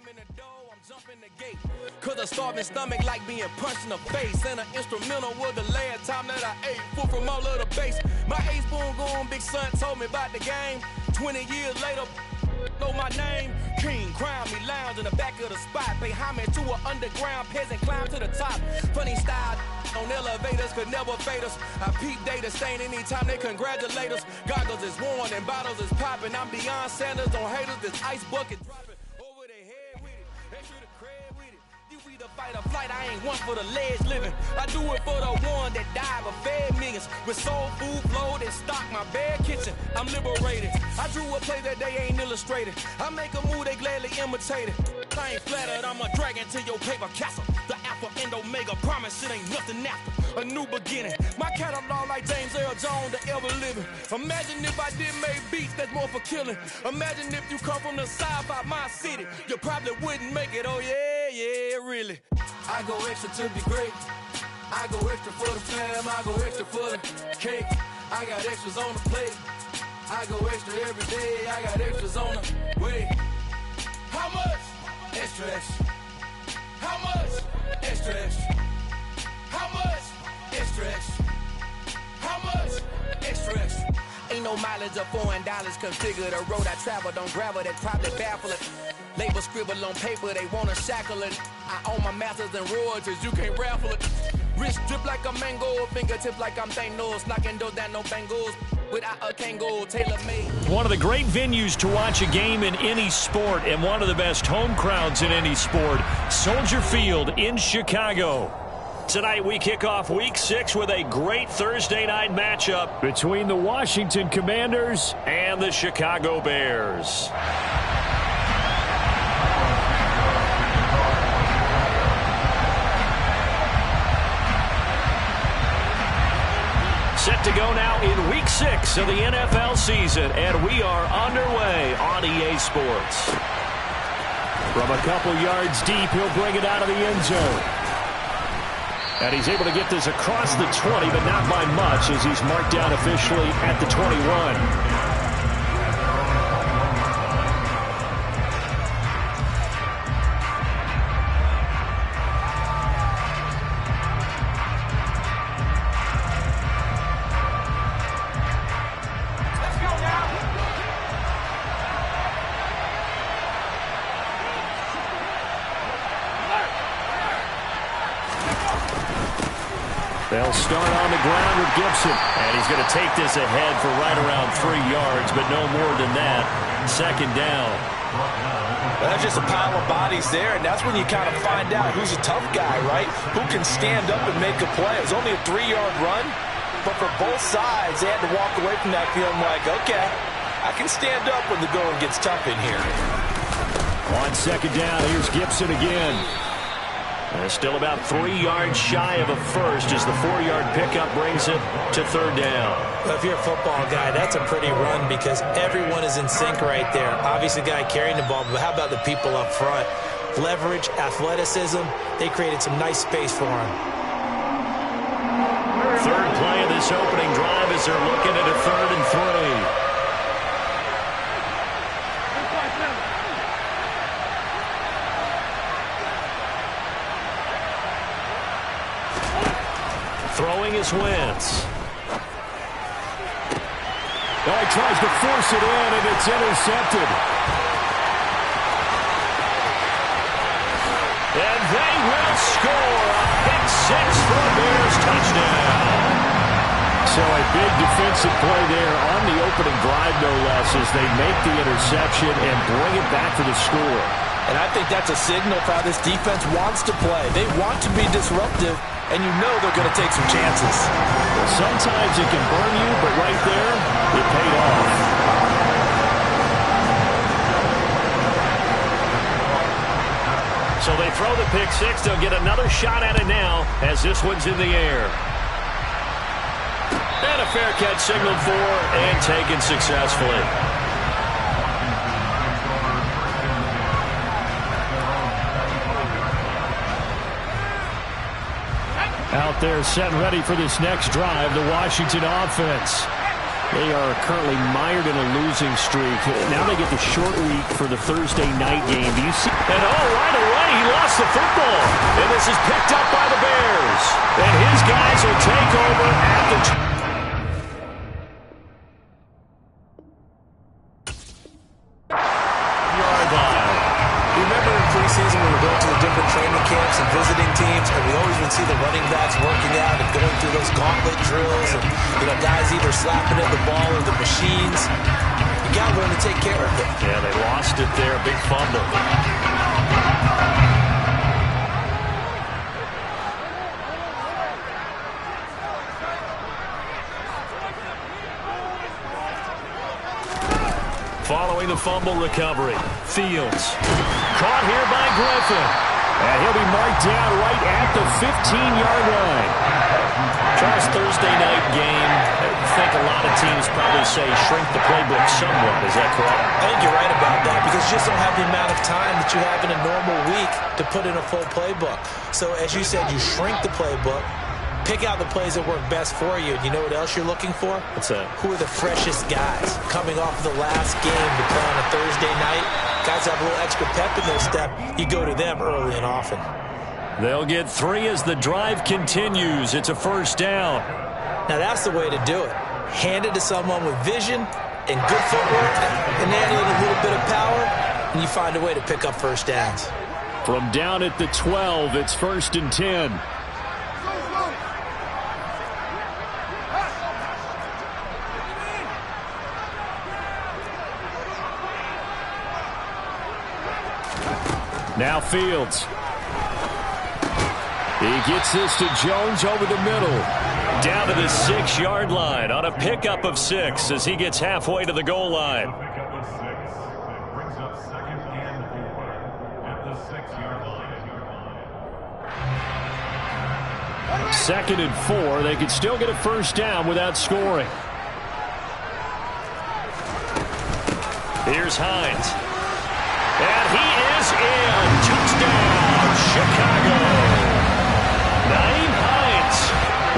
slamming the door, I'm jumping the gate. Cause a starving stomach like being punched in the face. And an instrumental was the last time that I ate. Food from all of the base. My ace spoon going, big son told me about the game. 20 years later, know my name. King, crown me, lounge in the back of the spot. Pay homage to an underground peasant, climb to the top. Funny style on elevators could never fade us. I peep data stain anytime they congratulate us. Goggles is worn and bottles is popping. I'm Deion Sanders on haters, this ice bucket dropping over their head with it. Extra the cred with it. You either fight or flight, I ain't one for the ledge living. I do it for the one that died but fed millions. With soul food flowed and stock my bad kitchen. I'm liberated. I drew a play that they ain't illustrated. I make a move they gladly imitate it. I ain't flattered, I'm a dragon to your paper castle. The Alpha and Omega, promise it ain't nothing after. A new beginning. My catalog like James Earl Jones, the ever living. Imagine if I did make beats that's more for killing. Imagine if you come from the south out my city. You probably wouldn't make it, oh yeah, really. I go extra to be great. I go extra for the fam, I go extra for the cake. I got extras on the plate. I go extra every day, I got extras on the way. How much? Extra, extra. How much? Extra, extra. How much? Extra, extra. How much? Extra, extra. Ain't no mileage of $4 configure the road I travel. Don't gravel, that probably baffle it. Label scribble on paper, they wanna shackle it. I own my masters and royalties, you can't raffle it. Wrist drip like a mango, fingertips like I'm Thanos. Knocking doors down, no bangles. Without a Kango, tailor-made. One of the great venues to watch a game in any sport, and one of the best home crowds in any sport, Soldier Field in Chicago. Tonight we kick off Week 6 with a great Thursday night matchup between the Washington Commanders and the Chicago Bears. Set to go now in Week 6 of the NFL season, and we are underway on EA Sports. From a couple yards deep, he'll bring it out of the end zone. And he's able to get this across the 20, but not by much, as he's marked down officially at the 21. They'll start on the ground with Gibson. And he's going to take this ahead for right around 3 yards, but no more than that. Second down. That's just a pile of bodies there, and that's when you kind of find out who's a tough guy, right? Who can stand up and make a play. It was only a 3-yard run, but for both sides, they had to walk away from that feeling like, okay, I can stand up when the going gets tough in here. On second down, here's Gibson again. Still about 3 yards shy of a first as the 4-yard pickup brings it to third down. Well, if you're a football guy, that's a pretty run because everyone is in sync right there. Obviously, the guy carrying the ball, but how about the people up front? Leverage, athleticism, they created some nice space for him. Third play of this opening drive as they're looking at a 3rd and 3. Throwing is Wentz. Oh, he tries to force it in, and it's intercepted. And they will score a pick six for a Bears touchdown. So a big defensive play there on the opening drive, no less, as they make the interception and bring it back to the score. And I think that's a signal for how this defense wants to play. They want to be disruptive, and you know they're going to take some chances. Well, sometimes it can burn you, but right there, it paid off. So they throw the pick six. They'll get another shot at it now as this one's in the air. And a fair catch signaled for and taken successfully. Out there set and ready for this next drive, the Washington offense. They are currently mired in a losing streak. Now they get the short week for the Thursday night game. Do you see? And right away, he lost the football. And this is picked up by the Bears. And his guys will take over at the yard line. Remember in preseason we were going to the different training camps and visiting teams, and we always would see the running backs working out and going through those gauntlet drills, and guys either slapping at the ball or the machines. You got to learn to take care of it. Yeah, they lost it there. Big fumble. Following the fumble recovery, Fields. Caught here by Griffin. And he'll be marked down right at the 15-yard line. Charles, Thursday night game, I think a lot of teams probably say shrink the playbook somewhat. Is that correct? I think you're right about that because you just don't have the amount of time that you have in a normal week to put in a full playbook. So as you said, you shrink the playbook, pick out the plays that work best for you. You know what else you're looking for? What's that? Who are the freshest guys coming off of the last game to play on a Thursday night? Guys have a little extra pep in their step. You go to them early and often. They'll get 3 as the drive continues. It's a first down. Now that's the way to do it. Hand it to someone with vision and good footwork and add a little bit of power, and you find a way to pick up first downs. From down at the 12, it's 1st and 10. Now Fields. He gets this to Jones over the middle. Down to the 6-yard line on a pickup of 6 as he gets halfway to the goal line. Pickup of 6. That brings up 2nd and 4 at the 6-yard line. 2nd and 4. They could still get a first down without scoring. Here's Hines. And he is in. Touchdown, Chicago. Naeem Hines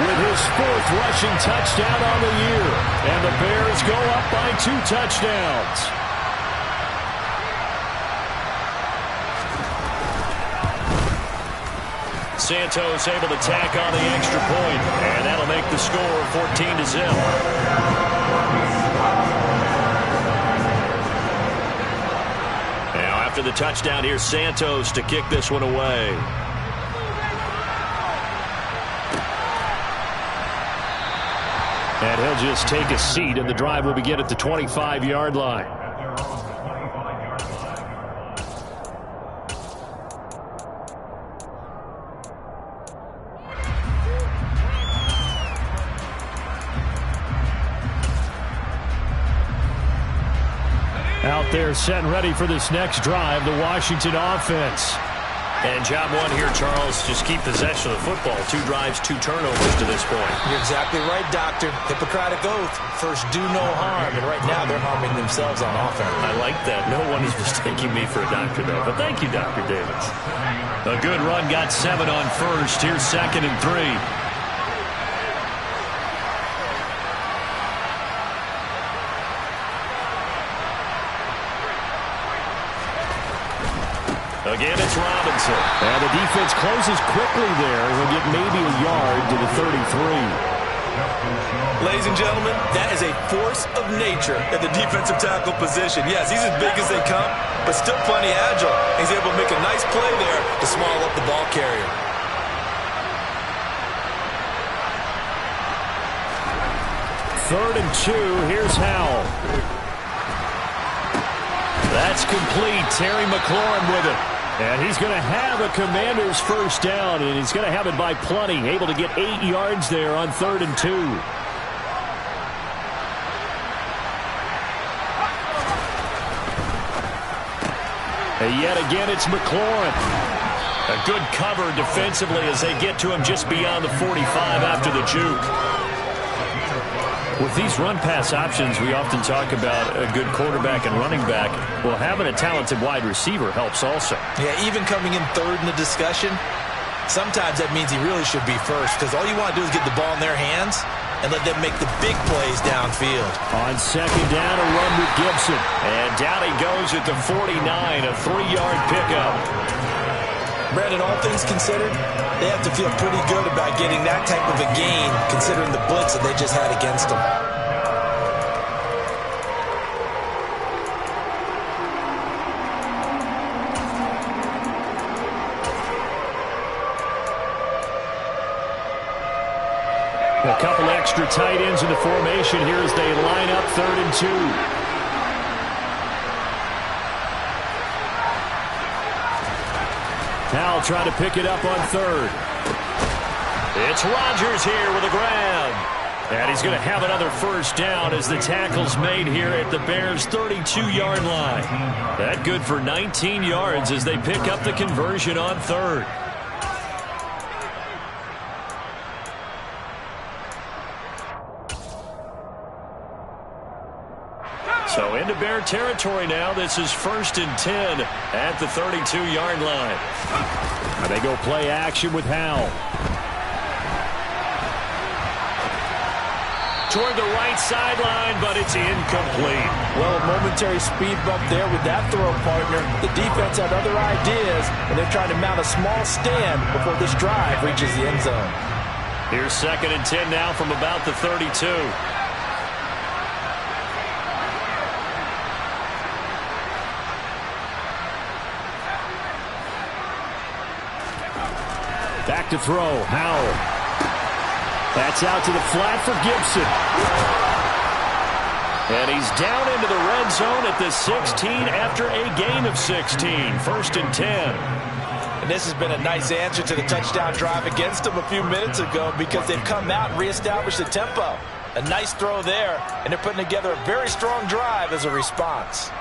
with his 4th rushing touchdown on the year. And the Bears go up by 2 touchdowns. Santos able to tack on the extra point. And that'll make the score 14-0. After the touchdown, here's Santos to kick this one away. And he'll just take a seat, and the drive will begin at the 25-yard line. Out there set and ready for this next drive, the Washington offense. And job one here, Charles, just keep possession of the football. 2 drives, 2 turnovers to this point. You're exactly right, Doctor. Hippocratic oath. First, do no harm. And right now, they're harming themselves on offense. I like that. No one is mistaking me for a doctor, though. But thank you, Dr. Davis. A good run, got 7 on first. Here's 2nd and 3. Again, it's Robinson. And the defense closes quickly there. He'll get maybe a yard to the 33. Ladies and gentlemen, that is a force of nature at the defensive tackle position. Yes, he's as big as they come, but still plenty agile. He's able to make a nice play there to small up the ball carrier. Third and 2. Here's Howell. That's complete. Terry McLaurin with it. And he's going to have a Commander's first down, and he's going to have it by plenty. Able to get 8 yards there on 3rd and 2. And yet again, it's McLaurin. A good cover defensively as they get to him just beyond the 45 after the juke. With these run-pass options, we often talk about a good quarterback and running back. Well, having a talented wide receiver helps also. Yeah, even coming in 3rd in the discussion, sometimes that means he really should be first because all you want to do is get the ball in their hands, and let them make the big plays downfield. On second down, a run with Gibson. And down he goes at the 49, a 3-yard pickup. Brandon, all things considered, they have to feel pretty good about getting that type of a gain, considering the blitz that they just had against them. A couple extra tight ends in the formation here as they line up 3rd and 2. Powell trying to pick it up on 3rd. It's Rodgers here with a grab. And he's going to have another first down as the tackle's made here at the Bears' 32-yard line. That good for 19 yards as they pick up the conversion on 3rd. So into Bear territory now. This is 1st and 10 at the 32-yard line. And they go play action with Howell. Toward the right sideline, but it's incomplete. Well, a momentary speed bump there with that throw, partner. The defense had other ideas, and they're trying to mount a small stand before this drive reaches the end zone. Here's 2nd and 10 now from about the 32. Back to throw, Howell. That's out to the flat for Gibson. And he's down into the red zone at the 16 after a gain of 16. 1st and 10. And this has been a nice answer to the touchdown drive against them a few minutes ago because they've come out and reestablished the tempo. A nice throw there, and they're putting together a very strong drive as a response.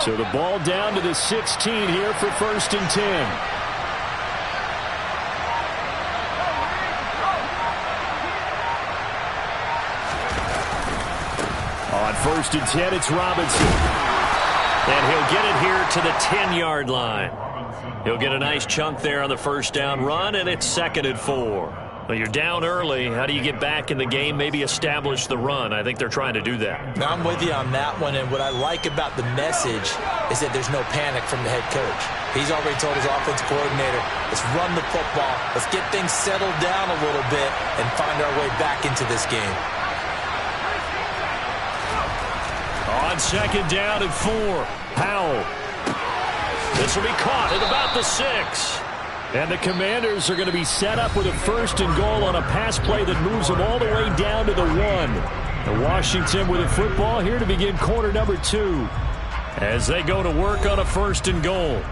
So the ball down to the 16 here for 1st and 10. On 1st and 10, it's Robinson. And he'll get it here to the 10-yard line. He'll get a nice chunk there on the first down run, and it's 2nd and 4. Well, you're down early. How do you get back in the game, maybe establish the run? I think they're trying to do that. Now, I'm with you on that one, and what I like about the message is that there's no panic from the head coach. He's already told his offensive coordinator, let's run the football, let's get things settled down a little bit and find our way back into this game. On 2nd down and 4, Powell. This will be caught at about the 6. And the Commanders are going to be set up with a 1st and goal on a pass play that moves them all the way down to the 1. And Washington with a football here to begin quarter number 2 as they go to work on a 1st and goal.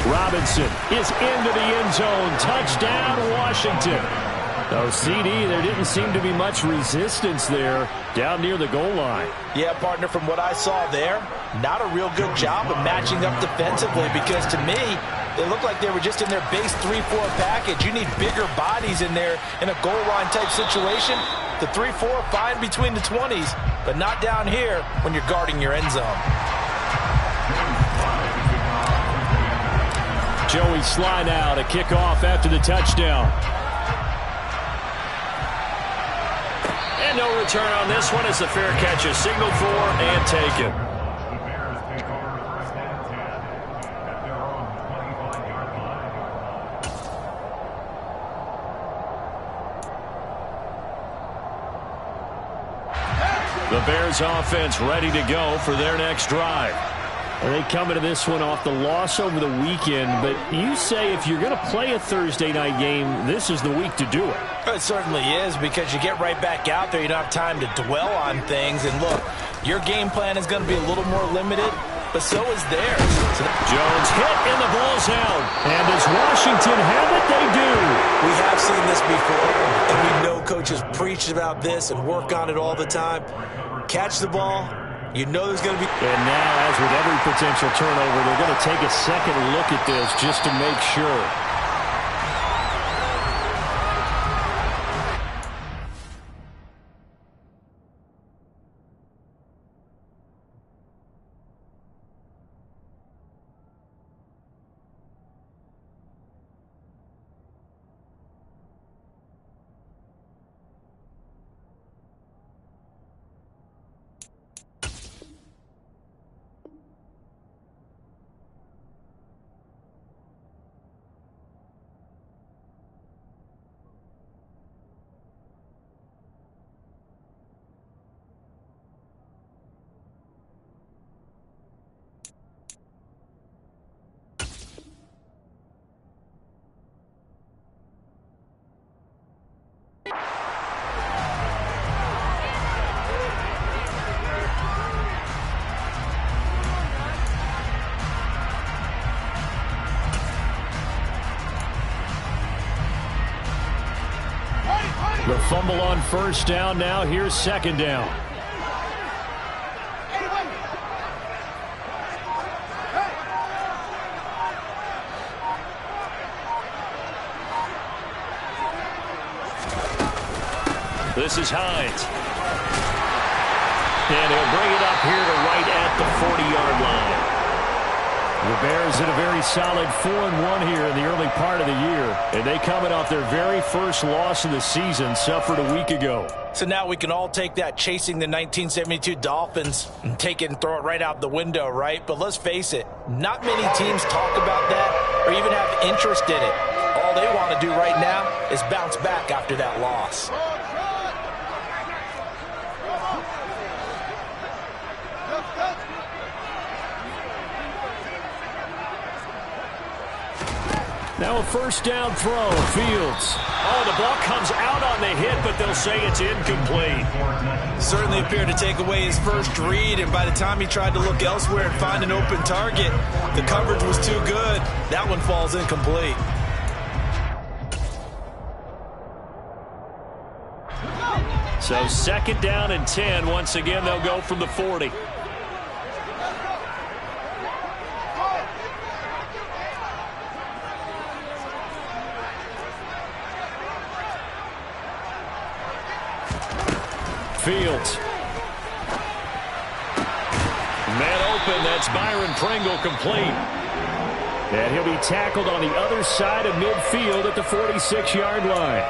Robinson is into the end zone. Touchdown, Washington. Oh, CD, there didn't seem to be much resistance there down near the goal line. Yeah, partner, from what I saw there, not a real good job of matching up defensively because to me, they looked like they were just in their base 3-4 package. You need bigger bodies in there in a goal line type situation. The 3-4 fine between the 20s, but not down here when you're guarding your end zone. Joey Sly now to kick off after the touchdown. And no return on this one as the fair catch is signaled for and taken. The Bears take over 1st and 10 at their own 25-yard line. The Bears offense ready to go for their next drive. They come into this one off the loss over the weekend, but you say if you're going to play a Thursday night game, this is the week to do it. It certainly is, because you get right back out there. You don't have time to dwell on things. And look, your game plan is going to be a little more limited, but so is theirs. Jones hit and the ball's out. And does Washington have it? They do. We have seen this before, and we know coaches preach about this and work on it all the time. Catch the ball. You know there's going to be... And now, as with every potential turnover, they're going to take a second look at this just to make sure. The fumble on first down. Now here's second down. This is Hines. And he'll bring it up here to right at the 40-yard line. The Bears in a very solid 4-1 here in the early part of the year. And they coming off their very first loss of the season, suffered a week ago. So now we can all take that chasing the 1972 Dolphins and take it and throw it right out the window, right? But let's face it, not many teams talk about that or even have interest in it. All they want to do right now is bounce back after that loss. Now a first down throw. Fields. Oh, the ball comes out on the hit, but they'll say it's incomplete. Certainly appeared to take away his first read, and by the time he tried to look elsewhere and find an open target, the coverage was too good. That one falls incomplete. So second down and 10. Once again, they'll go from the 40. Fields. Man open, that's Byron Pringle complete. And he'll be tackled on the other side of midfield at the 46-yard line.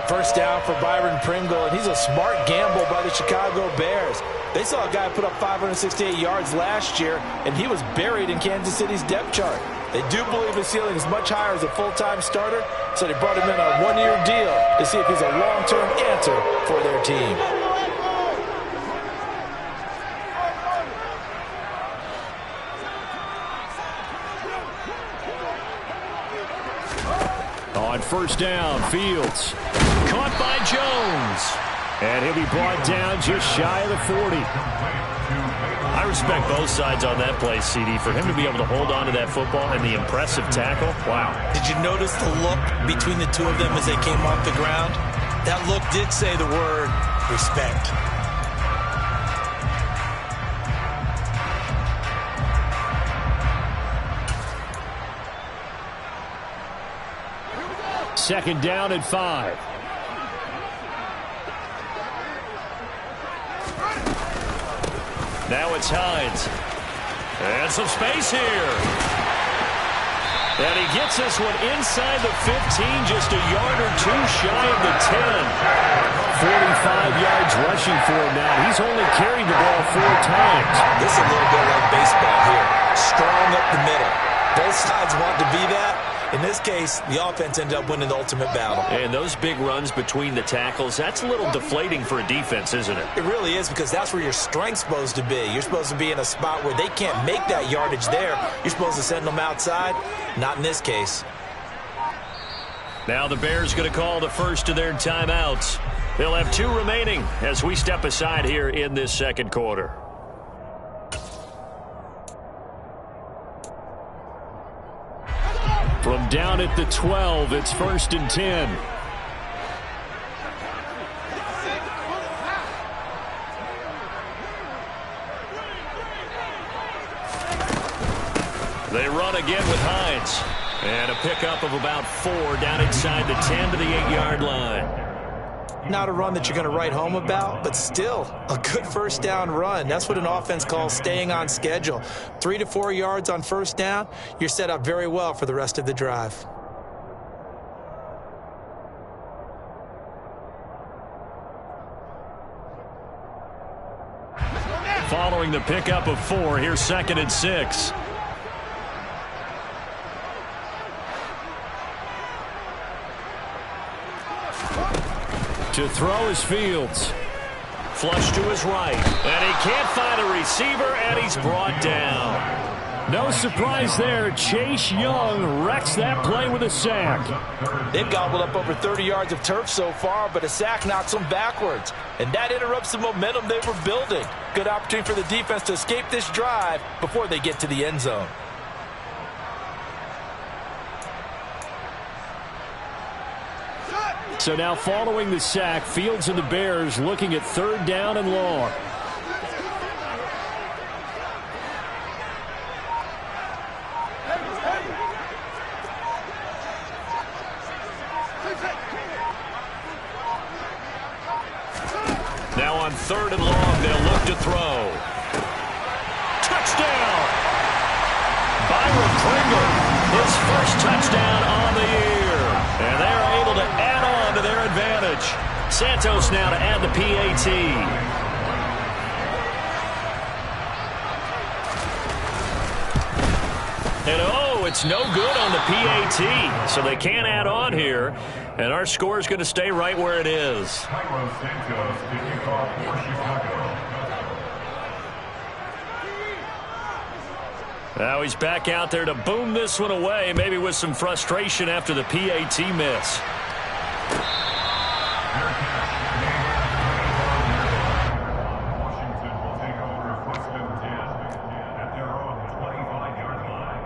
First down for Byron Pringle, and he's a smart gamble by the Chicago Bears. They saw a guy put up 568 yards last year, and he was buried in Kansas City's depth chart. They do believe his ceiling is much higher as a full-time starter, so they brought him in on a one-year deal to see if he's a long-term answer for their team. On first down, Fields. Caught by Jones. And he'll be brought down just shy of the 40. I respect both sides on that play, CD. For him to be able to hold on to that football and the impressive tackle, wow. Did you notice the look between the two of them as they came off the ground? That look did say the word respect. Second down and 5. Now it's Hines. And some space here. And he gets this one inside the 15, just a yard or two shy of the 10. 45 yards rushing for him now. He's only carried the ball 4 times. This is a little bit like baseball here. Strong up the middle. Both sides want to be that. In this case, the offense ended up winning the ultimate battle. And those big runs between the tackles, that's a little deflating for a defense, isn't it? It really is, because that's where your strength's supposed to be. You're supposed to be in a spot where they can't make that yardage there. You're supposed to send them outside. Not in this case. Now the Bears going to call the first of their timeouts. They'll have 2 remaining as we step aside here in this second quarter. From down at the 12, it's 1st and 10. They run again with Hines. And a pickup of about 4 down inside the 10 to the 8-yard line. Not a run that you're going to write home about, but still a good first down run. That's what an offense calls staying on schedule. 3 to 4 yards on first down, you're set up very well for the rest of the drive. Following the pickup of 4, here's 2nd and 6. To throw is Fields. Flush to his right. And he can't find a receiver, and he's brought down. No surprise there. Chase Young wrecks that play with a sack. They've gobbled up over 30 yards of turf so far, but a sack knocks them backwards. And that interrupts the momentum they were building. Good opportunity for the defense to escape this drive before they get to the end zone. So now following the sack, Fields and the Bears looking at 3rd down and long. Now on 3rd and long, they'll look to throw. Touchdown! Byron Pringle, his first touchdown on the year. And they're able to add on to their advantage. Santos now to add the PAT. And oh, it's no good on the PAT. So they can't add on here. And our score is going to stay right where it is. Now he's back out there to boom this one away, maybe with some frustration after the PAT miss. Washington will take over 1st and 10 at their own 25-yard line.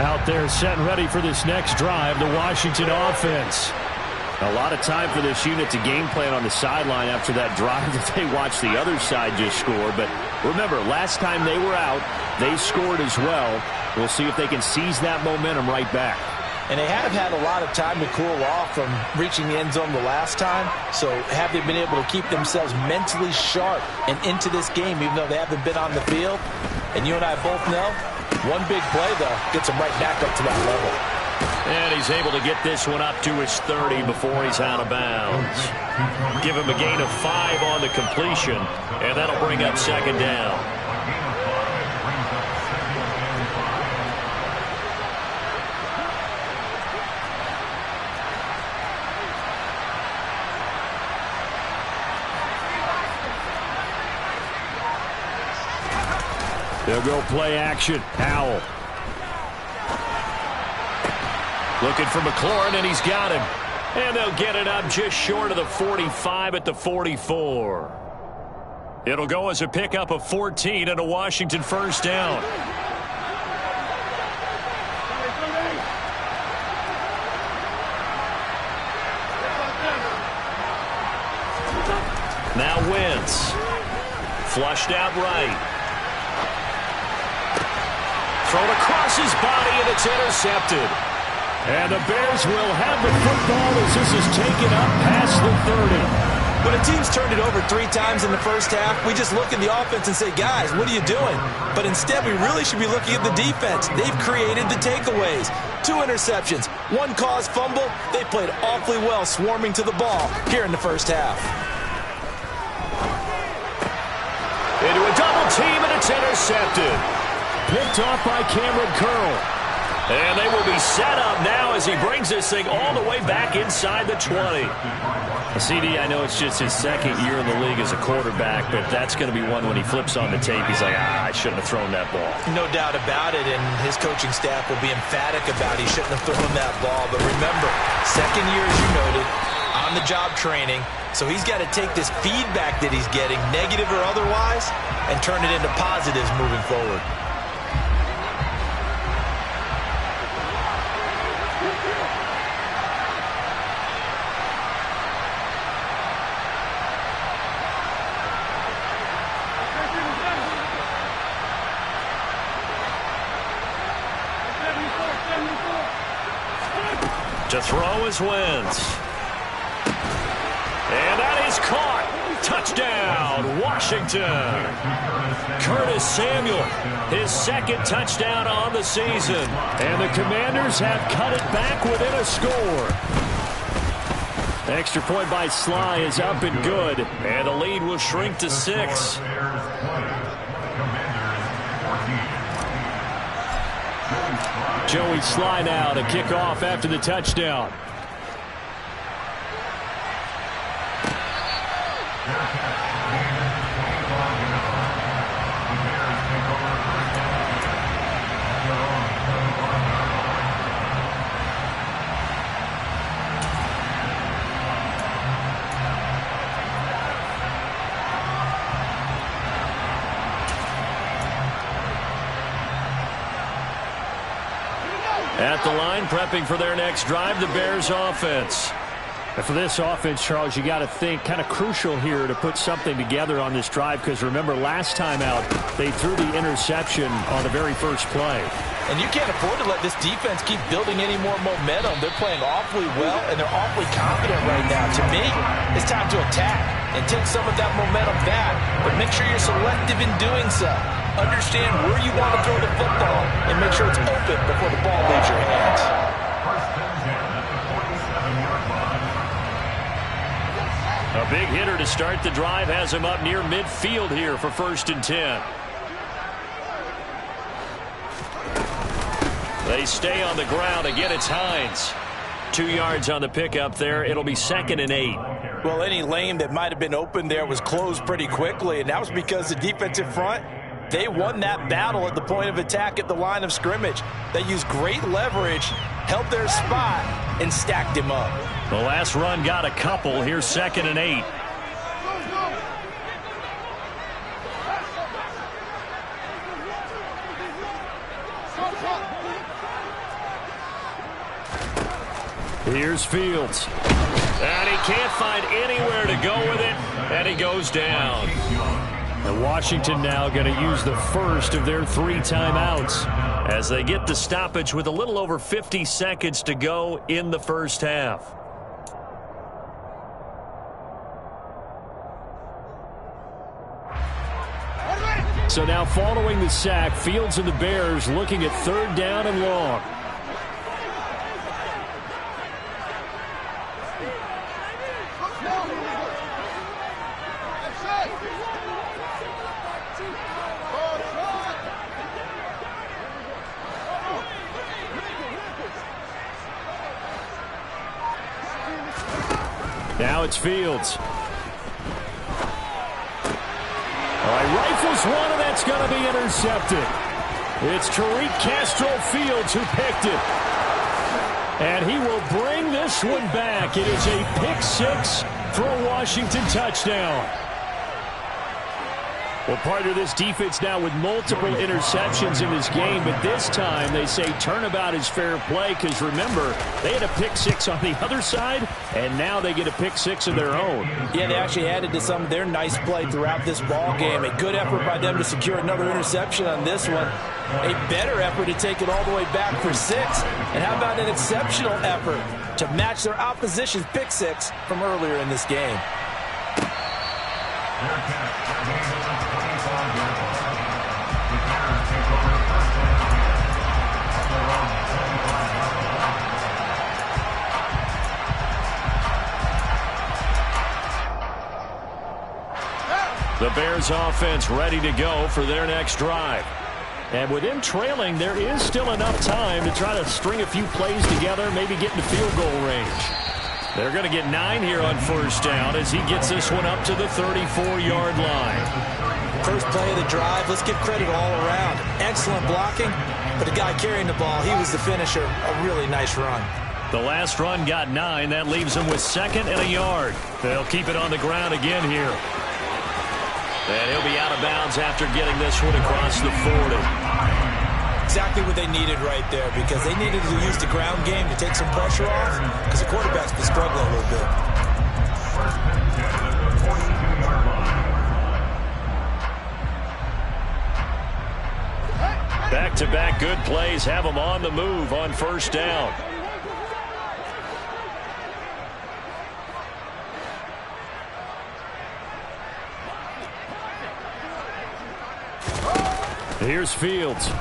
Out there set and ready for this next drive, the Washington offense. A lot of time for this unit to game plan on the sideline after that drive that they watched the other side just score. But remember, last time they were out, they scored as well. We'll see if they can seize that momentum right back. And they have had a lot of time to cool off from reaching the end zone the last time. So have they been able to keep themselves mentally sharp and into this game, even though they haven't been on the field? And you and I both know, one big play, though, gets them right back up to that level. And he's able to get this one up to his 30 before he's out of bounds. Give him a gain of 5 on the completion, and that'll bring up 2nd down. They'll go play action. Howell. Looking for McLaurin, and he's got him. And they'll get it up just short of the 45 at the 44. It'll go as a pickup of 14 and a Washington first down. Now Wentz. Flushed out right. Thrown across his body, and it's intercepted. And the Bears will have the football as this is taken up past the 30. When a team's turned it over 3 times in the first half, we just look at the offense and say, guys, what are you doing? But instead, we really should be looking at the defense. They've created the takeaways. 2 interceptions, 1 caused fumble. They played awfully well swarming to the ball here in the first half. Into a double team, and it's intercepted. picked off by Cameron Curl. And they will be set up now as he brings this thing all the way back inside the 20. CD, I know it's just his second year in the league as a quarterback, but that's going to be one when he flips on the tape. He's like, I shouldn't have thrown that ball. No doubt about it, and his coaching staff will be emphatic about he shouldn't have thrown that ball. But remember, second year, as you noted, on-the-job training, so he's got to take this feedback that he's getting, negative or otherwise, and turn it into positives moving forward. To throw is Wentz. And that is caught. Touchdown, Washington. Curtis Samuel, his second touchdown on the season. And the Commanders have cut it back within a score. Extra point by Sly is up and good. And the lead will shrink to 6. Joey Sly now to kick off after the touchdown. At the line, prepping for their next drive, the Bears offense. And for this offense, Charles, you got to think kind of crucial here to put something together on this drive, because remember, last time out, they threw the interception on the very first play. And you can't afford to let this defense keep building any more momentum. They're playing awfully well, and they're awfully confident right now. To me, it's time to attack and take some of that momentum back, but make sure you're selective in doing so. Understand where you want to throw the football and make sure it's open before the ball leaves your hands. A big hitter to start the drive has him up near midfield here for 1st and 10. They stay on the ground. Again, it's Hines. 2 yards on the pickup there. It'll be 2nd and 8. Well, any lane that might have been open there was closed pretty quickly, and that was because the defensive front, they won that battle at the point of attack at the line of scrimmage. They used great leverage, held their spot, and stacked him up. The last run got a couple. Here's 2nd and 8. Here's Fields. And he can't find anywhere to go with it, and he goes down. And Washington now going to use the first of their 3 timeouts as they get the stoppage with a little over 50 seconds to go in the first half. So now following the sack, Fields and the Bears looking at 3rd down and long. Now it's Fields. All right, rifles one, and that's going to be intercepted. It's Tariq Castro-Fields who picked it. And he will bring this one back. It is a pick-6 for a Washington touchdown. Well, partner, this defense now with multiple interceptions in this game, but this time they say turnabout is fair play, because remember, they had a pick-6 on the other side, and now they get a pick-6 of their own. Yeah, they actually added to some of their nice play throughout this ball game. A good effort by them to secure another interception on this one. A better effort to take it all the way back for 6. And how about an exceptional effort to match their opposition's pick-6 from earlier in this game? The Bears offense ready to go for their next drive. And with them trailing, there is still enough time to try to string a few plays together, maybe get into field goal range. They're going to get 9 here on first down as he gets this one up to the 34-yard line. First play of the drive, let's give credit all around. Excellent blocking, but the guy carrying the ball, he was the finisher. A really nice run. The last run got 9. That leaves them with 2nd and a yard. They'll keep it on the ground again here. And he'll be out of bounds after getting this one across the 40. Exactly what they needed right there, because they needed to use the ground game to take some pressure off, because the quarterback's been struggling a little bit. Back-to-back good plays have them on the move on first down. Here's Fields.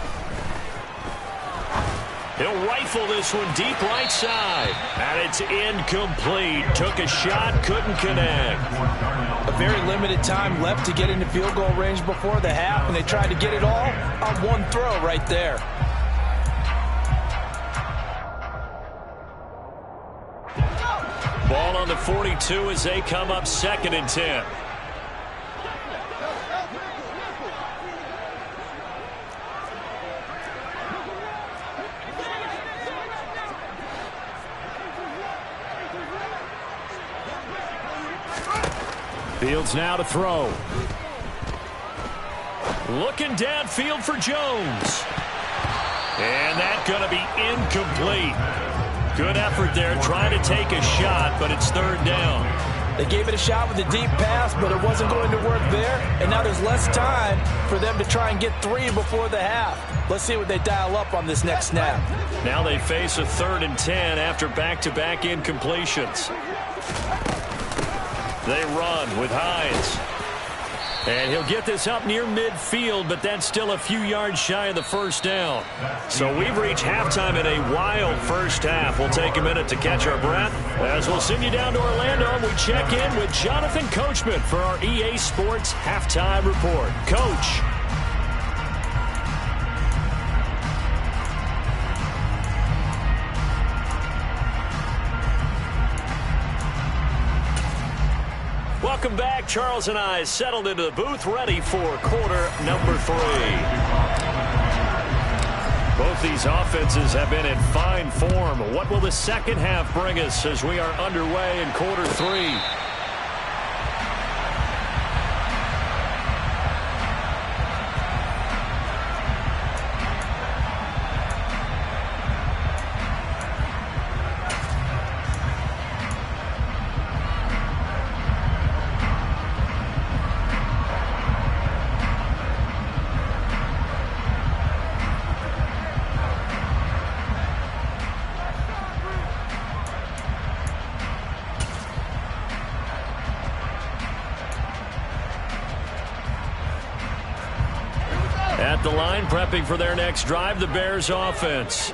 He'll rifle this one deep right side. And it's incomplete. Took a shot, couldn't connect. A very limited time left to get into field goal range before the half, and they tried to get it all on one throw right there. Ball on the 42 as they come up 2nd and 10. Fields now to throw. Looking downfield for Jones. And that's going to be incomplete. Good effort there trying to take a shot, but it's 3rd down. They gave it a shot with a deep pass, but it wasn't going to work there. And now there's less time for them to try and get 3 before the half. Let's see what they dial up on this next snap. Now they face a 3rd and 10 after back-to-back incompletions. They run with Hines. And he'll get this up near midfield, but that's still a few yards shy of the first down. So we've reached halftime in a wild first half. We'll take a minute to catch our breath as we'll send you down to Orlando and we check in with Jonathan Coachman for our EA Sports Halftime Report. Coach. Welcome back. Charles and I settled into the booth, ready for quarter number 3. Both these offenses have been in fine form. What will the second half bring us as we are underway in quarter 3? At the line, prepping for their next drive, the Bears offense.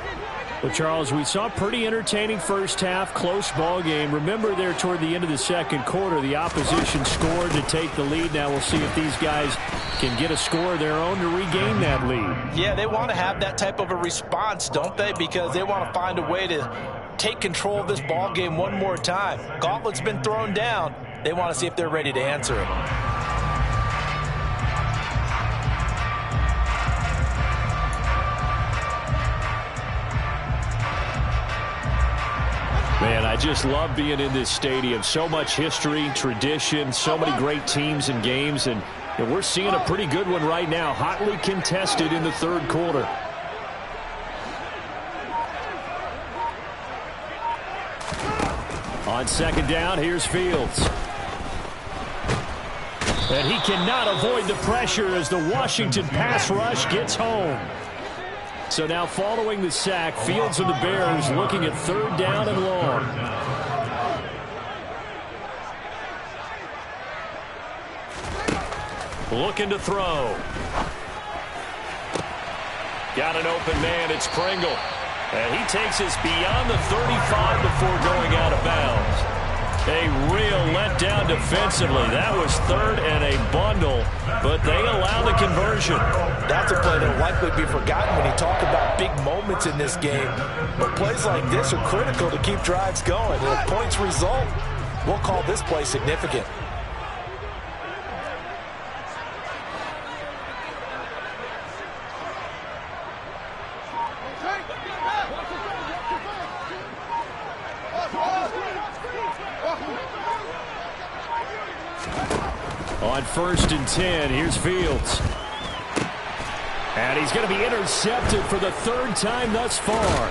Well, Charles, we saw a pretty entertaining first half, close ball game. Remember there toward the end of the second quarter, the opposition scored to take the lead. Now we'll see if these guys can get a score of their own to regain that lead. Yeah, they want to have that type of a response, don't they? Because they want to find a way to take control of this ball game one more time. Gauntlet's been thrown down. They want to see if they're ready to answer it. Man, I just love being in this stadium. So much history, tradition, so many great teams and games, and we're seeing a pretty good one right now, hotly contested in the third quarter. On second down, here's Fields. And he cannot avoid the pressure as the Washington pass rush gets home. So now following the sack, Fields and the Bears looking at third down and long. Looking to throw. Got an open man, it's Pringle. And he takes us beyond the 35 before going out of bounds. A real letdown defensively. That was third and a bundle, but they allow the conversion. That's a play that will likely be forgotten when you talk about big moments in this game. But plays like this are critical to keep drives going. If points result, we'll call this play significant. On 1st and 10, here's Fields. And he's going to be intercepted for the 3rd time thus far.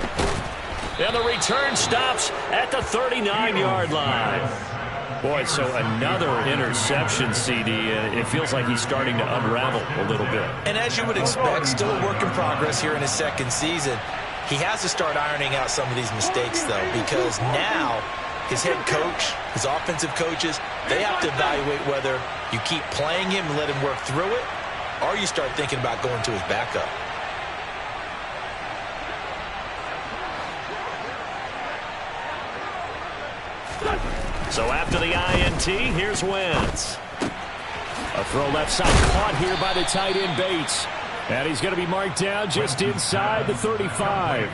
And the return stops at the 39-yard line. Boy, so another interception, CD. It feels like he's starting to unravel a little bit. And as you would expect, still a work in progress here in his 2nd season. He has to start ironing out some of these mistakes, though, because now his head coach, his offensive coaches, they have to evaluate whether you keep playing him and let him work through it, or you start thinking about going to his backup. So after the INT, here's Wentz. A throw left side caught here by the tight end Bates. And he's going to be marked down just inside the 35.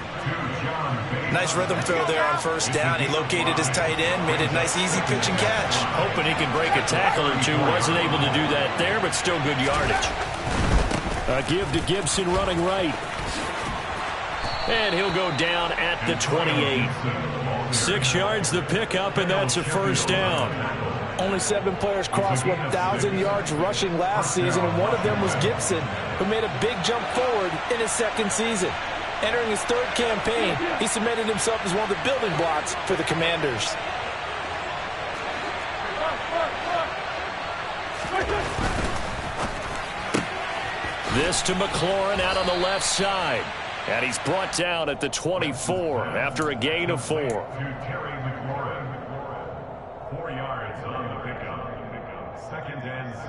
Nice rhythm throw there on 1st down. He located his tight end, made a nice easy pitch and catch. Hoping he can break a tackle or two. Wasn't able to do that there, but still good yardage. A give to Gibson running right. And he'll go down at the 28. 6 yards the pickup, and that's a 1st down. Only 7 players crossed 1,000 yards rushing last season, and one of them was Gibson, who made a big jump forward in his 2nd season. Entering his 3rd campaign, he cemented himself as one of the building blocks for the Commanders. This to McLaurin out on the left side. And he's brought down at the 24 after a gain of 4. 4 yards on the pickup. 2nd and 6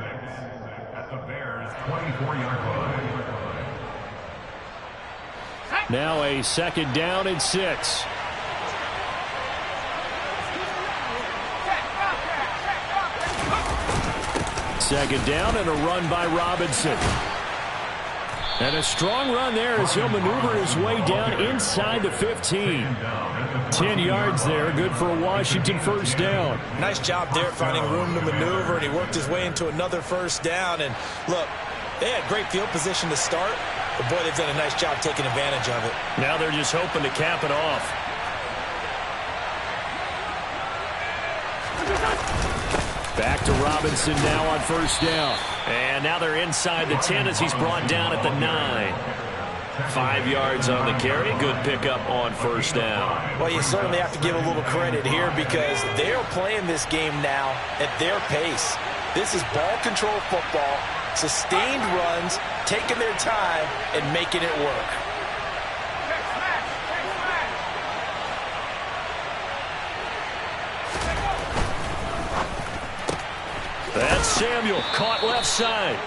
at the Bears' 24-yard line. Now a 2nd down and 6. Second down and a run by Robinson. And a strong run there as he'll maneuver his way down inside the 15. 10 yards there, good for a Washington 1st down. Nice job there finding room to maneuver, and he worked his way into another 1st down. And look, they had great field position to start, but boy, they've done a nice job taking advantage of it. Now they're just hoping to cap it off. Back to Robinson now on 1st down. And now they're inside the 10 as he's brought down at the 9. 5 yards on the carry. Good pickup on 1st down. Well, you certainly have to give a little credit here because they are playing this game now at their pace. This is ball control football, sustained runs, taking their time, and making it work. That's Samuel, caught left side.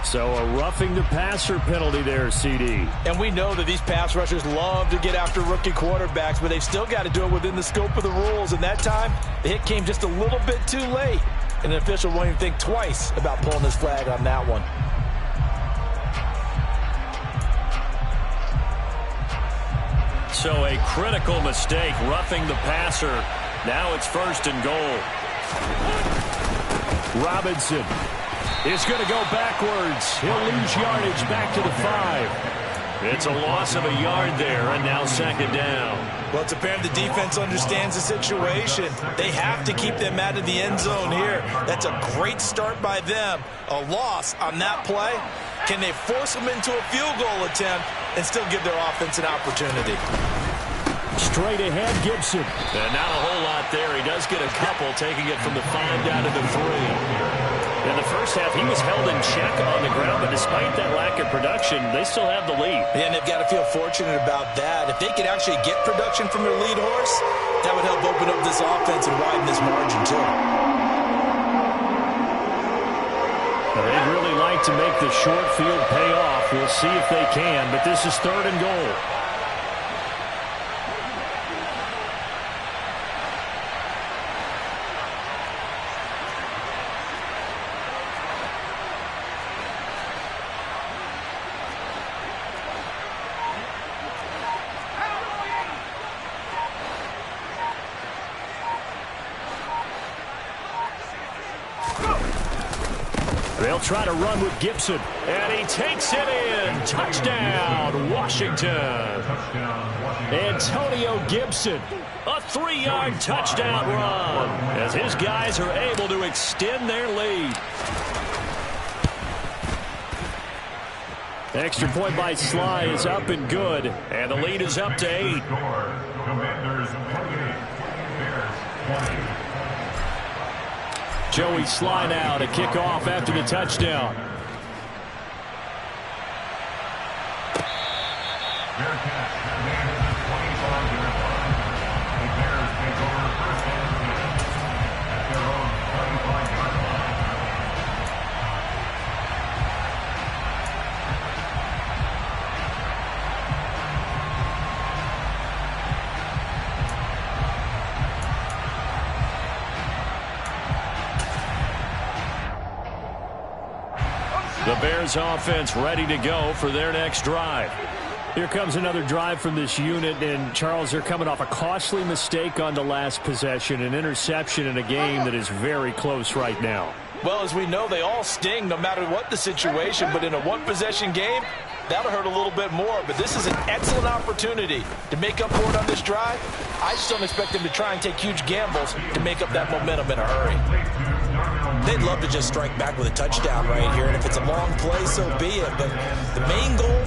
So a roughing the passer penalty there, CD. And we know that these pass rushers love to get after rookie quarterbacks, but they've still got to do it within the scope of the rules. And that time, the hit came just a little bit too late. And an official won't even think twice about pulling his flag on that one. So a critical mistake, roughing the passer. Now it's 1st and goal. Robinson is going to go backwards. He'll lose yardage back to the 5. It's a loss of a yard there, and now 2nd down. Well, it's apparent the defense understands the situation. They have to keep them out of the end zone here. That's a great start by them. A loss on that play. Can they force them into a field goal attempt and still give their offense an opportunity? Straight ahead, Gibson. And not a whole lot there. He does get a couple, taking it from the 5 down to the 3. In the first half, he was held in check on the ground, but despite that lack of production, they still have the lead. Yeah, and they've got to feel fortunate about that. If they could actually get production from their lead horse, that would help open up this offense and widen this margin, too. They'd really like to make the short field pay off. We'll see if they can, but this is 3rd and goal. They'll try to run with Gibson, and he takes it in. Touchdown, Washington. Antonio Gibson, a 3-yard touchdown run as his guys are able to extend their lead. Extra point by Sly is up and good, and the lead is up to 8. Commanders 28, Bears 20. Joey Sly now to kick off after the touchdown. Bearcats command the 25-yard line. The Bears take over first and 10 at their own 25-yard line. The Bears offense ready to go for their next drive. Here comes another drive from this unit, and Charles, they're coming off a costly mistake on the last possession, an interception in a game that is very close right now. Well, as we know, they all sting no matter what the situation, but in a one-possession game, that'll hurt a little bit more. But this is an excellent opportunity to make up for it on this drive. I just don't expect them to try and take huge gambles to make up that momentum in a hurry. They'd love to just strike back with a touchdown right here, and if it's a long play, so be it. But the main goal,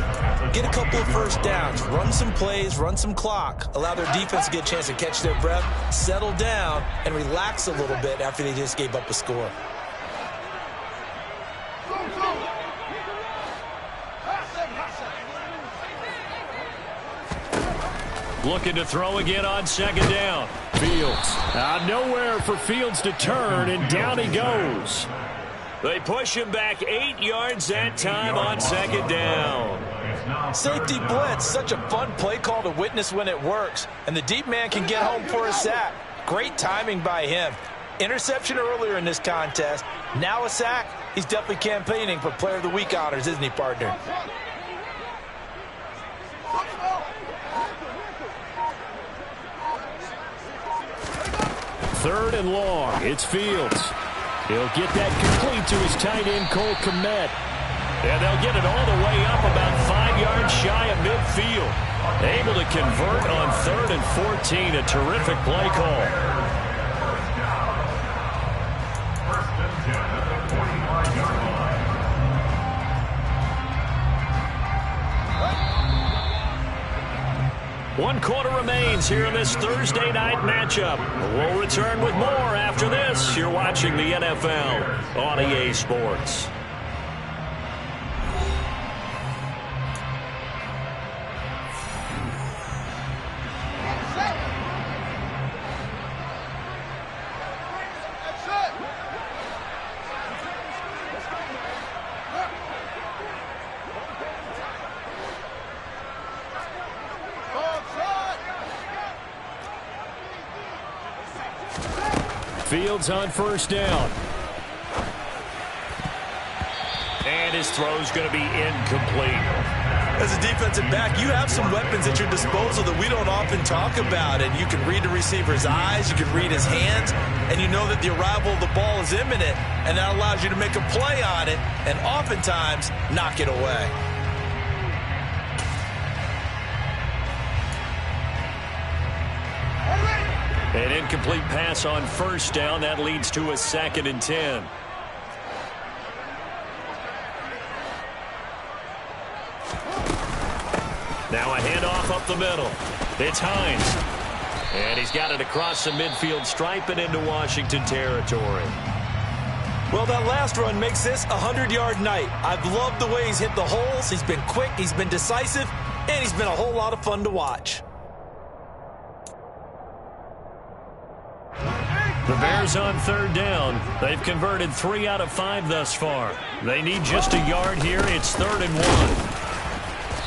get a couple of first downs, run some plays, run some clock, allow their defense to get a chance to catch their breath, settle down, and relax a little bit after they just gave up a score. Looking to throw again on second down. Fields. Nowhere for Fields to turn, and down he goes. They push him back 8 yards that time on second down. Safety blitz, such a fun play call to witness when it works. And the deep man can get home for a sack. Great timing by him. Interception earlier in this contest. Now a sack. He's definitely campaigning for Player of the Week honors, isn't he, partner? Third and long. It's Fields. He'll get that complete to his tight end, Cole Kmet. And they'll get it all the way up about 5 yards shy of midfield. Able to convert on 3rd and 14. A terrific play call. First and 10 at the 45-yard line. One quarter remains here in this Thursday night matchup. We'll return with more after this. You're watching the NFL on EA Sports. Fields on first down. And his throw's going to be incomplete. As a defensive back, you have some weapons at your disposal that we don't often talk about. And you can read the receiver's eyes, you can read his hands, and you know that the arrival of the ball is imminent, and that allows you to make a play on it and oftentimes knock it away. An incomplete pass on first down. That leads to a 2nd and 10. Now a handoff up the middle. It's Hines. And he's got it across the midfield stripe and into Washington territory. Well, that last run makes this a 100-yard night. I've loved the way he's hit the holes. He's been quick, he's been decisive, and he's been a whole lot of fun to watch. The Bears on 3rd down. They've converted 3 out of 5 thus far. They need just a yard here. It's 3rd and 1.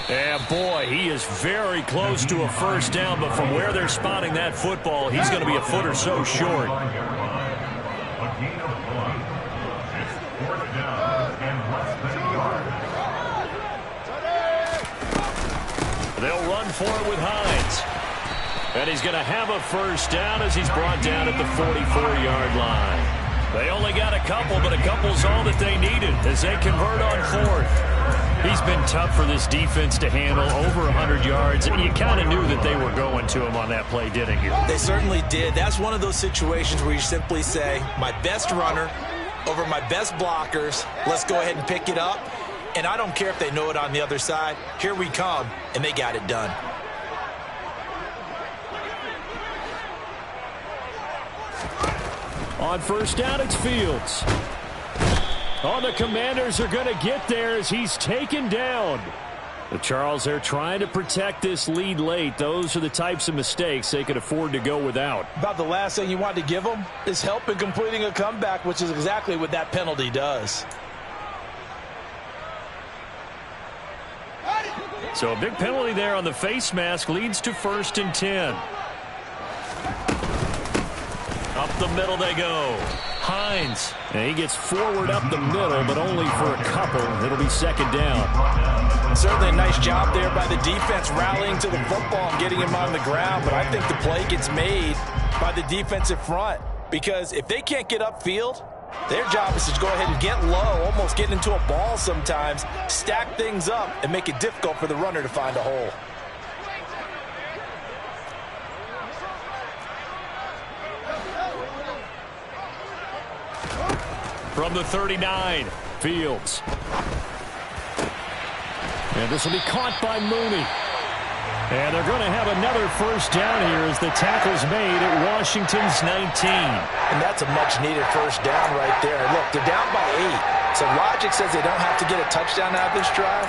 Yeah, boy, he is very close to a first down, but from where they're spotting that football, he's going to be a foot or so short. A gain of 1. It's 4th down and less than a yard. They'll run for it with Hines. And he's going to have a first down as he's brought down at the 44-yard line. They only got a couple, but a couple's all that they needed as they convert on fourth. He's been tough for this defense to handle, over 100 yards, and you kind of knew that they were going to him on that play, didn't you? They certainly did. That's one of those situations where you simply say, my best runner over my best blockers, let's go ahead and pick it up. And I don't care if they know it on the other side. Here we come, and they got it done. On first down, it's Fields. Oh, the Commanders are going to get there as he's taken down. The Charles, they're trying to protect this lead late. Those are the types of mistakes they could afford to go without. About the last thing you want to give them is help in completing a comeback, which is exactly what that penalty does. So a big penalty there on the face mask leads to 1st and 10. Up the middle they go. Hines. And he gets forward up the middle, but only for a couple. It'll be 2nd down. Certainly a nice job there by the defense rallying to the football and getting him on the ground. But I think the play gets made by the defensive front. Because if they can't get upfield, their job is to go ahead and get low, almost get into a ball sometimes, stack things up, and make it difficult for the runner to find a hole. From the 39, Fields. And this will be caught by Mooney. And they're going to have another 1st down here as the tackle's made at Washington's 19. And that's a much-needed 1st down right there. Look, they're down by 8. So logic says they don't have to get a touchdown out of this drive.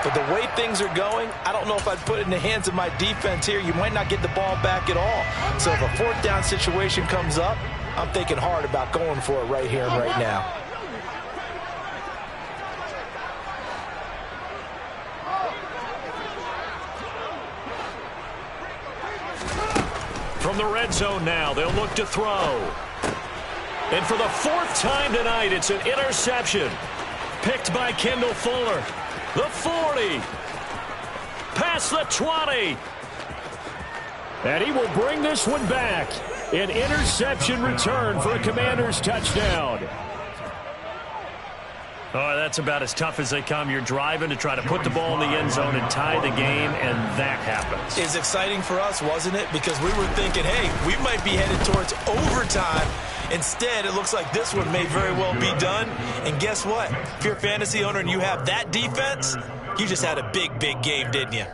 But the way things are going, I don't know if I'd put it in the hands of my defense here. You might not get the ball back at all. So if a 4th down situation comes up, I'm thinking hard about going for it right here and right now. From the red zone now, they'll look to throw. And for the 4th time tonight, it's an interception. Picked by Kendall Fuller. The 40. Past the 20. And he will bring this one back. An interception return for a Commanders touchdown. Oh, that's about as tough as they come. You're driving to try to put the ball in the end zone and tie the game, and that happens. It's exciting for us, wasn't it? Because we were thinking, hey, we might be headed towards overtime. Instead, it looks like this one may very well be done. And guess what? If you're a fantasy owner and you have that defense, you just had a big, big game, didn't you?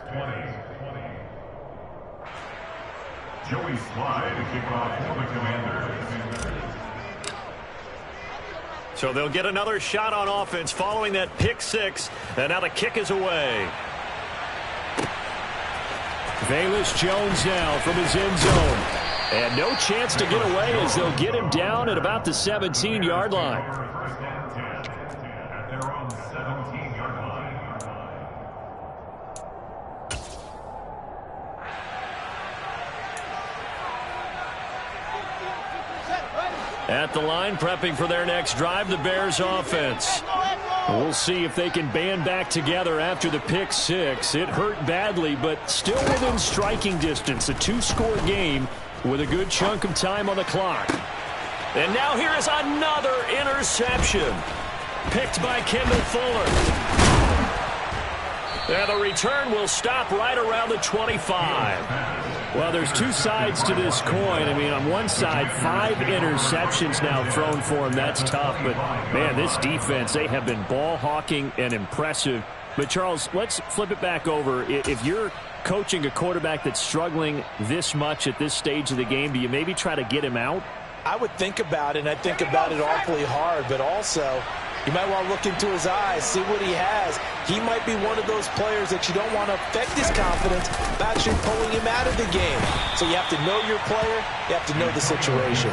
Joey Slide to kick off for the Commanders. So they'll get another shot on offense following that pick 6. And now the kick is away. Velus Jones now from his end zone. And no chance to get away as they'll get him down at about the 17-yard line. First down 10 at their own 17-yard line. At the line, prepping for their next drive, the Bears offense. We'll see if they can band back together after the pick 6. It hurt badly, but still within striking distance. A 2-score game with a good chunk of time on the clock. And now here is another interception. Picked by Kendall Fuller. And the return will stop right around the 25. Well, there's two sides to this coin. I mean, on one side, 5 interceptions now thrown for him. That's tough. But, man, this defense, they have been ball hawking and impressive. But, Charles, let's flip it back over. If you're coaching a quarterback that's struggling this much at this stage of the game, do you maybe try to get him out? I would think about it, and I think about it awfully hard. But also, you might want to look into his eyes, see what he has. He might be one of those players that you don't want to affect his confidence by actually pulling him out of the game. So you have to know your player. You have to know the situation.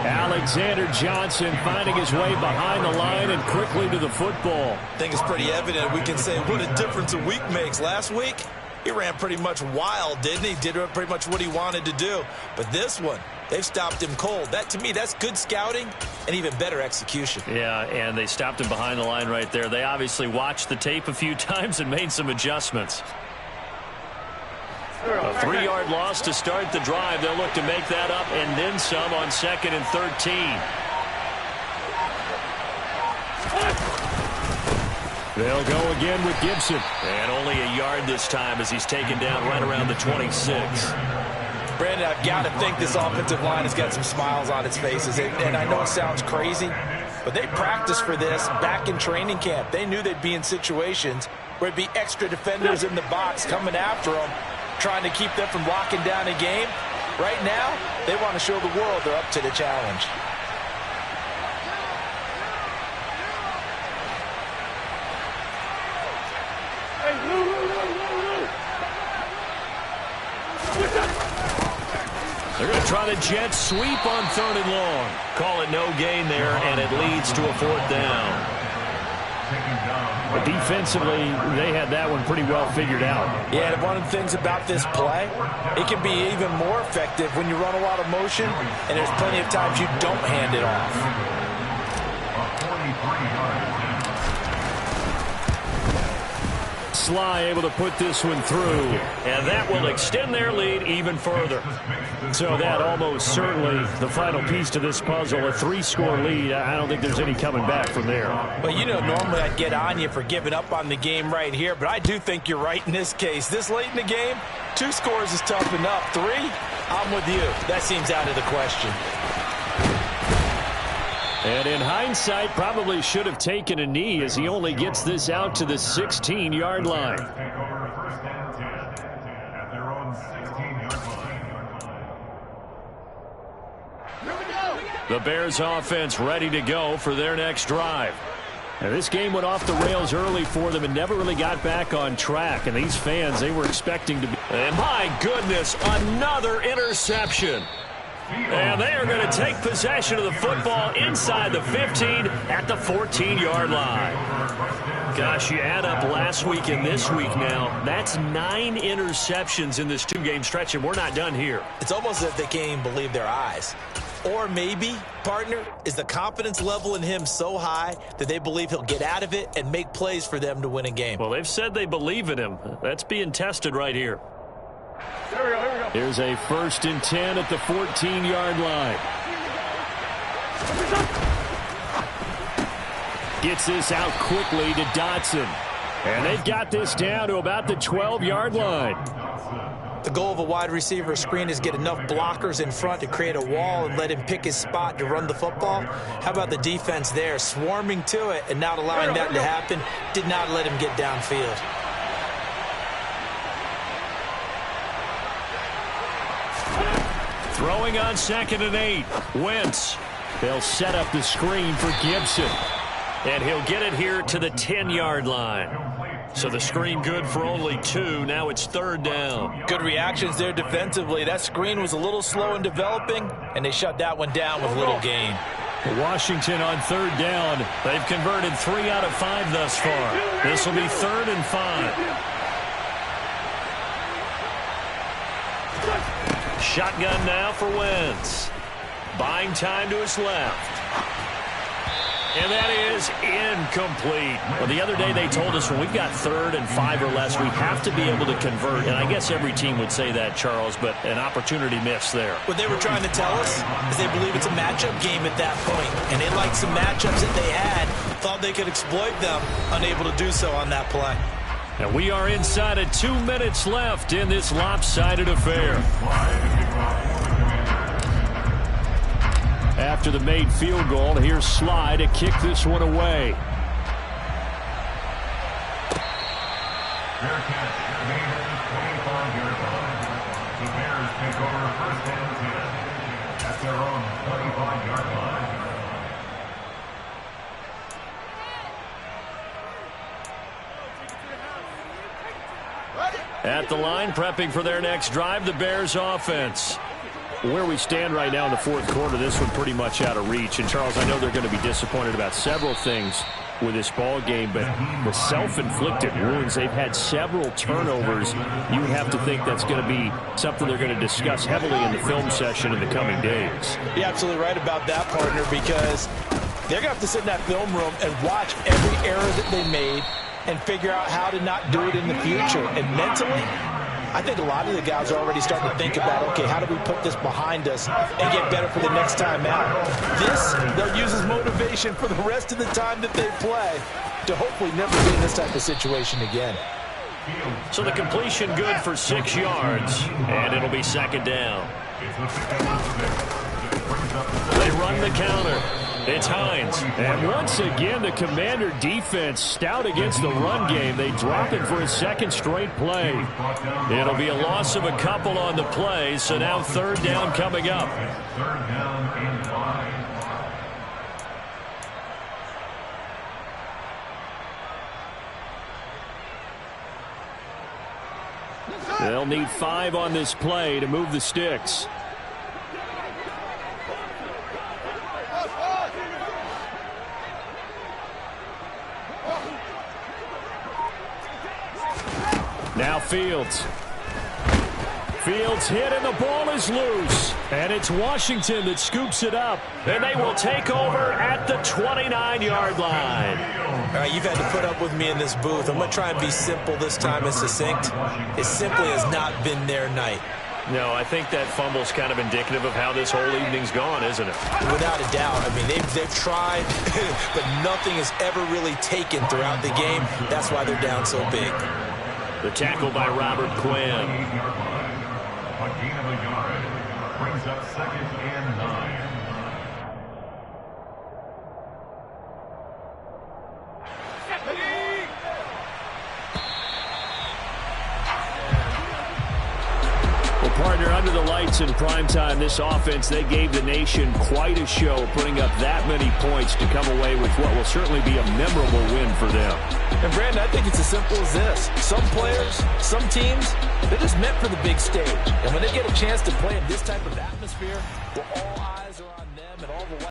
Alexander Johnson finding his way behind the line and quickly to the football. I think it's pretty evident. We can say what a difference a week makes. Last week, he ran pretty much wild, didn't he? Did pretty much what he wanted to do. But this one, they've stopped him cold. That, to me, that's good scouting and even better execution. Yeah, and they stopped him behind the line right there. They obviously watched the tape a few times and made some adjustments. A 3-yard loss to start the drive. They'll look to make that up and then some on 2nd and 13. They'll go again with Gibson. And only a yard this time as he's taken down right around the 26. Brandon, I've got to think this offensive line has got some smiles on its faces. And I know it sounds crazy, but they practiced for this back in training camp. They knew they'd be in situations where it'd be extra defenders in the box coming after them, trying to keep them from locking down a game. Right now, they want to show the world they're up to the challenge. They're going to try the jet sweep on 3rd and long. Call it no gain there, and it leads to a 4th down. But defensively, they had that one pretty well figured out. Yeah, and one of the things about this play, it can be even more effective when you run a lot of motion, and there's plenty of times you don't hand it off. Sly able to put this one through, and that will extend their lead even further. So that almost certainly the final piece to this puzzle, a 3-score lead. I don't think there's any coming back from there. Well, you know, normally I'd get on you for giving up on the game right here, but I do think you're right in this case. This late in the game, 2 scores is tough enough. 3, I'm with you. That seems out of the question. And in hindsight, probably should have taken a knee as he only gets this out to the 16-yard line. The Bears offense ready to go for their next drive. Now, this game went off the rails early for them and never really got back on track. And these fans, they were expecting to be... And my goodness, another interception. And they are going to take possession of the football inside the 15 at the 14-yard line. Gosh, you add up last week and this week now, that's 9 interceptions in this 2-game stretch, and we're not done here. It's almost as if they can't even believe their eyes. Or maybe, partner, is the confidence level in him so high that they believe he'll get out of it and make plays for them to win a game. Well, they've said they believe in him. That's being tested right here. Here we go. Here's a 1st and 10 at the 14-yard line. Gets this out quickly to Dotson. And they've got this down to about the 12-yard line. The goal of a wide receiver screen is get enough blockers in front to create a wall and let him pick his spot to run the football. How about the defense there, swarming to it and not allowing that to happen? Did not let him get downfield. Throwing on 2nd and 8. Wentz. They'll set up the screen for Gibson. And he'll get it here to the 10-yard line. So the screen good for only 2. Now it's 3rd down. Good reactions there defensively. That screen was a little slow in developing, and they shut that one down with little gain. Washington on 3rd down. They've converted 3 out of 5 thus far. This will be 3rd and 5. Shotgun now for Wentz. Buying time to his left. And that is incomplete. Well, the other day they told us when we've got 3rd and 5 or less, we have to be able to convert. And I guess every team would say that, Charles, but an opportunity missed there. What they were trying to tell us is they believe it's a matchup game at that point. And they liked some matchups that they had, thought they could exploit them, unable to do so on that play. And we are inside of 2 minutes left in this lopsided affair. After the made field goal, here's Sly to kick this one away. Fair catch, made at the 25-yard line. The Bears take over 1st and 10 at their own 25-yard line. At the line, prepping for their next drive, the Bears offense. Where we stand right now in the 4th quarter, this one pretty much out of reach. And, Charles, I know they're going to be disappointed about several things with this ball game, but the self-inflicted wounds, they've had several turnovers. You have to think that's going to be something they're going to discuss heavily in the film session in the coming days. You're absolutely right about that, partner, because they're going to have to sit in that film room and watch every error that they made and figure out how to not do it in the future. And mentally, I think a lot of the guys are already starting to think about, okay, how do we put this behind us and get better for the next time out? This, they'll use as motivation for the rest of the time that they play to hopefully never be in this type of situation again. So the completion good for 6 yards, and it'll be second down. They run the counter. It's Hines. And once again, the Commander defense stout against the run game. They drop it for a second straight play. It'll be a loss of a couple on the play, so now third down coming up. Third down and 5. They'll need 5 on this play to move the sticks. Now Fields. Fields hit and the ball is loose. And it's Washington that scoops it up. And they will take over at the 29-yard line. All right, you've had to put up with me in this booth. I'm going to try and be simple this time and succinct. It simply has not been their night. No, I think that fumble's kind of indicative of how this whole evening's gone, isn't it? Without a doubt. I mean, they've tried, but nothing has ever really taken throughout the game. That's why they're down so big. The tackle by Robert Quinn. A gain of a yard brings up second and 9. Well, partner, under the lights in primetime, this offense, they gave the nation quite a show, putting up that many points to come away with what will certainly be a memorable win for them. And, Brandon, I think it's as simple as this. Some players, some teams, they're just meant for the big stage. And when they get a chance to play in this type of atmosphere, well, all eyes are on them and all the